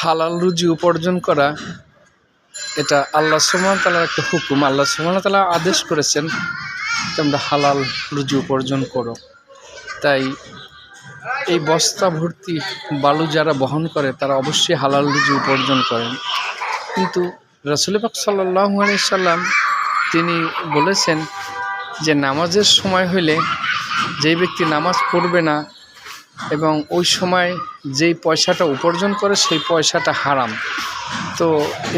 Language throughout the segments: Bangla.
হালাল রুজি উপার্জন করা এটা আল্লাহ সুবহানাহু ওয়া তাআলার একটা হুকুম। আল্লাহ সুবহানাহু ওয়া তাআলা আদেশ করেছেন তোমরা হালাল রুজি উপার্জন করো। তাই এই বস্তা ভর্তি বালু যারা বহন করে তারা অবশ্যই হালাল রুজি উপার্জন করেন। কিন্তু রাসূল পাক সাল্লাল্লাহু আলাইহি সাল্লাম তিনি বলেছেন যে নামাজের সময় হইলে যেই ব্যক্তি নামাজ পড়বে না এবং ওই সময় যেই পয়সাটা উপার্জন করে সেই পয়সাটা হারাম। তো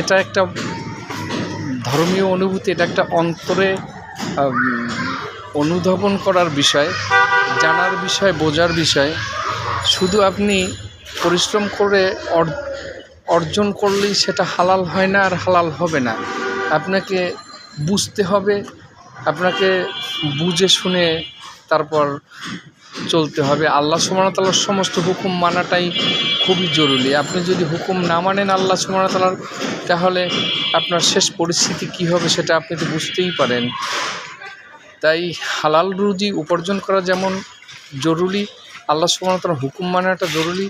এটা একটা ধর্মীয় অনুভূতি, এটা একটা অন্তরে অনুধাবন করার বিষয়, জানার বিষয়, বোঝার বিষয়। শুধু আপনি পরিশ্রম করে অর্জন করলেই সেটা হালাল হয় না আর হালাল হবে না। আপনাকে বুঝতে হবে, আপনাকে বুঝে শুনে তারপর চলতে হবে। আল্লাহ সুবহানাহু ওয়া তাআলার সমস্ত হুকুম মানাটাই খুবই জরুরি। আপনি যদি হুকুম না মানেন আল্লাহ সুবহানাহু ওয়া তাআলার, তাহলে আপনার শেষ পরিস্থিতি কী হবে সেটা আপনি তো বুঝতেই পারেন। তাই হালাল রুজি উপার্জন করা যেমন জরুরি, আল্লাহ সুবহানাহু ওয়া তাআলার হুকুম মানাটা জরুরি,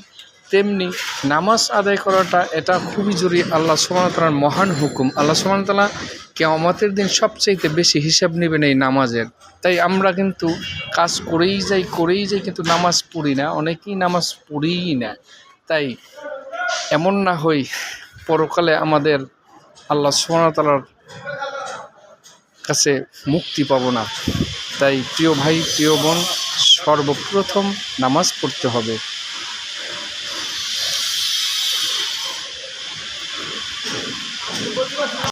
তেমনি নামাজ আদায় করাটা এটা খুবই জরুরি। আল্লাহ সুবহানাহু ওয়া তাআলার মহান হুকুম। আল্লাহ সুবহানাহু ওয়া তাআলা কিয়ামতের দিন সবচাইতে বেশি হিসাব নেবেন এই নামাজের। তাই আমরা কিন্তু কাজ করেই যাই কিন্তু নামাজ পড়ি না, অনেকেই নামাজ পড়িই না। তাই এমন না হই পরকালে আমাদের আল্লাহ সুবহানাহু ওয়া তাআলার কাছে মুক্তি পাবো না। তাই প্রিয় ভাই, প্রিয় বোন, সর্বপ্রথম নামাজ পড়তে হবে।